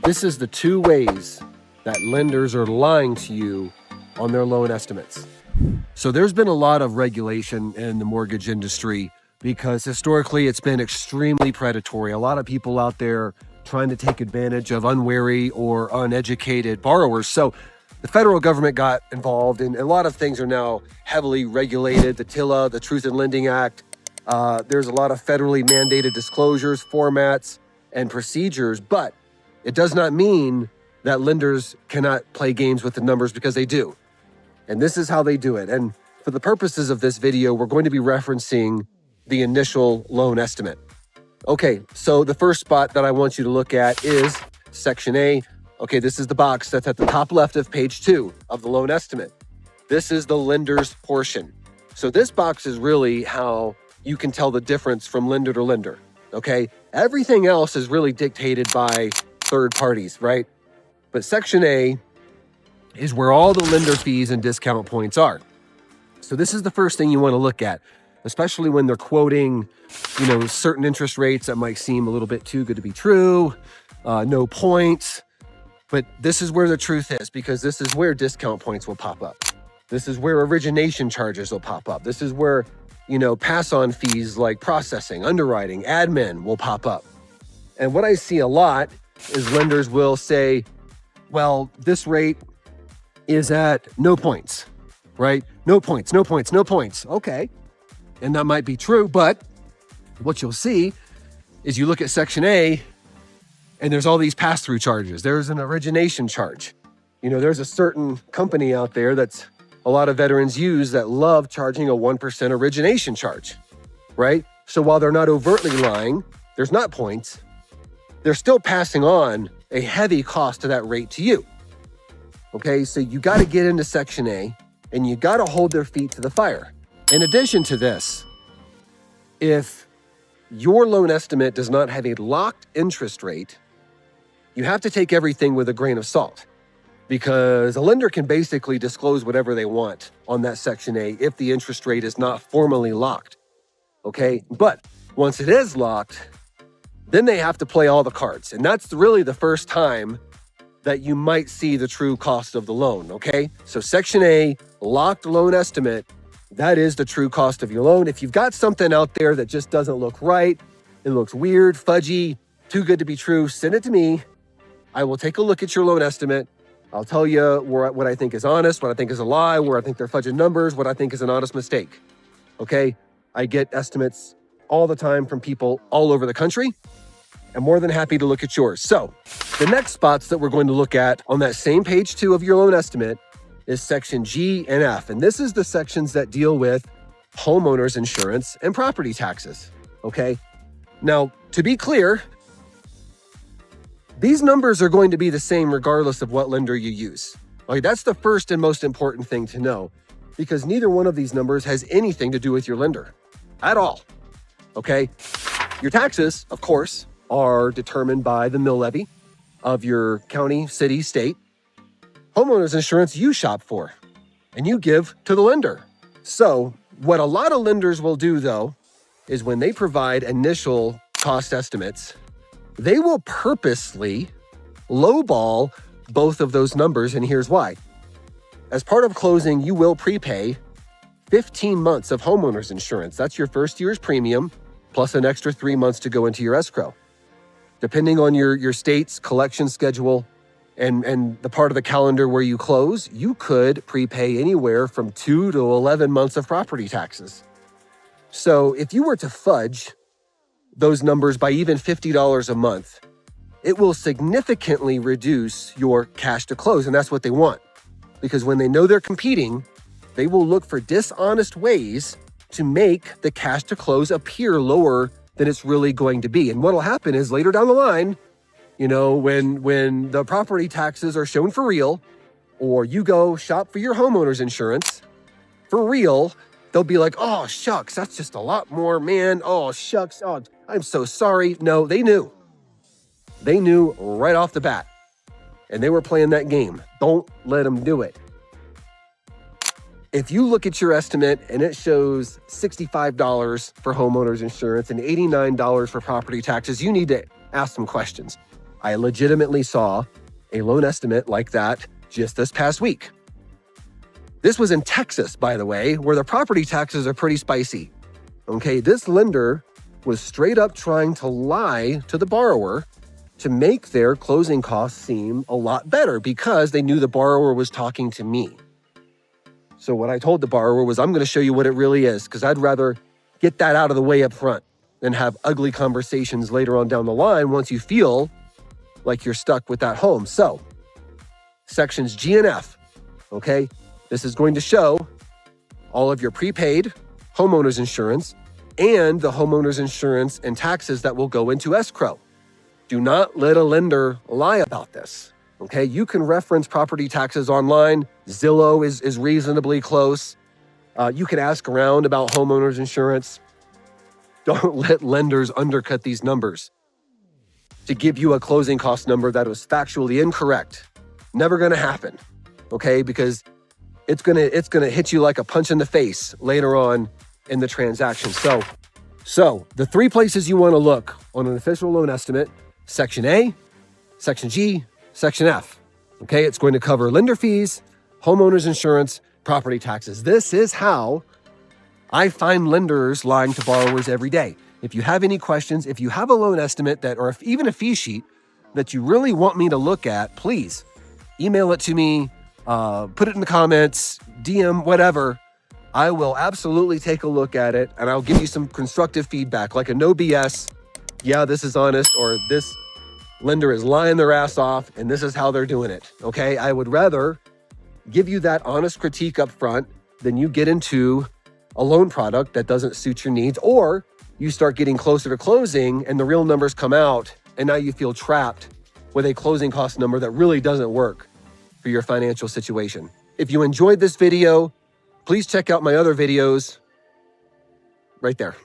This is the two ways that lenders are lying to you on their loan estimates. So there's been a lot of regulation in the mortgage industry because historically it's been extremely predatory. A lot of people out there trying to take advantage of unwary or uneducated borrowers. So the federal government got involved, and a lot of things are now heavily regulated. The TILA, the Truth in Lending Act. There's a lot of federally mandated disclosures, formats, and procedures, but it does not mean that lenders cannot play games with the numbers, because they do. And this is how they do it. And for the purposes of this video, we're going to be referencing the initial loan estimate. Okay, so the first spot that I want you to look at is Section A. Okay, this is the box that's at the top left of page 2 of the loan estimate. This is the lender's portion. So this box is really how you can tell the difference from lender to lender, okay? Everything else is really dictated by third parties, right? But Section A is where all the lender fees and discount points are. So this is the first thing you want to look at, especially when they're quoting, certain interest rates that might seem a little bit too good to be true, no points. But this is where the truth is, because this is where discount points will pop up. This is where origination charges will pop up. This is where, pass-on fees like processing, underwriting, admin will pop up. And what I see a lot is lenders will say, well, this rate is at no points, right? No points, no points, no points. Okay. And that might be true, but what you'll see is you look at Section A and there's all these pass-through charges. There's an origination charge. There's a certain company out there that's a lot of veterans use that love charging a 1% origination charge, right? So while they're not overtly lying, there's not points, they're still passing on a heavy cost to that rate to you. Okay, so you got to get into Section A and you got to hold their feet to the fire. In addition to this, if your loan estimate does not have a locked interest rate, you have to take everything with a grain of salt, because a lender can basically disclose whatever they want on that Section A if the interest rate is not formally locked. Okay, but once it is locked, then they have to play all the cards. And that's really the first time that you might see the true cost of the loan, okay? So Section A, locked loan estimate, that is the true cost of your loan. If you've got something out there that just doesn't look right, it looks weird, fudgy, too good to be true, send it to me. I will take a look at your loan estimate. I'll tell you what I think is honest, what I think is a lie, where I think they're fudging numbers, what I think is an honest mistake, okay? I get estimates all the time from people all over the country. I'm more than happy to look at yours. So the next spots that we're going to look at on that same page 2 of your loan estimate is Section G and F. And this is the sections that deal with homeowners insurance and property taxes, okay? Now, to be clear, these numbers are going to be the same regardless of what lender you use. Okay, that's the first and most important thing to know, because neither one of these numbers has anything to do with your lender at all, okay? Your taxes, of course, are determined by the mill levy of your county, city, state. Homeowners insurance you shop for and you give to the lender. So what a lot of lenders will do, though, is when they provide initial cost estimates, they will purposely lowball both of those numbers, and here's why. As part of closing, you will prepay 15 months of homeowners insurance. That's your first year's premium, plus an extra 3 months to go into your escrow. Depending on your state's collection schedule and the part of the calendar where you close, you could prepay anywhere from 2 to 11 months of property taxes. So if you were to fudge those numbers by even $50 a month, it will significantly reduce your cash to close. And that's what they want, because when they know they're competing, they will look for dishonest ways to make the cash to close appear lower than it's really going to be. And what'll happen is later down the line, when the property taxes are shown for real, or you go shop for your homeowner's insurance for real, they'll be like, oh, shucks, that's just a lot more, man. Oh, shucks. Oh, I'm so sorry. No, they knew. They knew right off the bat. And they were playing that game. Don't let them do it. If you look at your estimate and it shows $65 for homeowners insurance and $89 for property taxes, you need to ask some questions. I legitimately saw a loan estimate like that just this past week. This was in Texas, by the way, where the property taxes are pretty spicy. Okay, this lender was straight up trying to lie to the borrower to make their closing costs seem a lot better because they knew the borrower was talking to me. So what I told the borrower was, I'm going to show you what it really is, because I'd rather get that out of the way up front than have ugly conversations later on down the line once you feel like you're stuck with that home. So sections G and F, okay? This is going to show all of your prepaid homeowners insurance and the homeowners insurance and taxes that will go into escrow. Do not let a lender lie about this, okay? You can reference property taxes online. Zillow is reasonably close. You can ask around about homeowners insurance. Don't let lenders undercut these numbers to give you a closing cost number that was factually incorrect. Never going to happen, okay? Because it's gonna hit you like a punch in the face later on in the transaction. So the three places you want to look on an official loan estimate: Section A, Section G, Section F. Okay, it's going to cover lender fees, homeowners insurance, property taxes. This is how I find lenders lying to borrowers every day. If you have any questions, if you have a loan estimate or even a fee sheet that you really want me to look at, please email it to me, put it in the comments, DM, whatever. I will absolutely take a look at it and I'll give you some constructive feedback, like a no BS. Yeah, this is honest, or this lender is lying their ass off and this is how they're doing it. Okay, I would rather give you that honest critique up front than you get into a loan product that doesn't suit your needs, or you start getting closer to closing and the real numbers come out and now you feel trapped with a closing cost number that really doesn't work for your financial situation. If you enjoyed this video, please check out my other videos right there.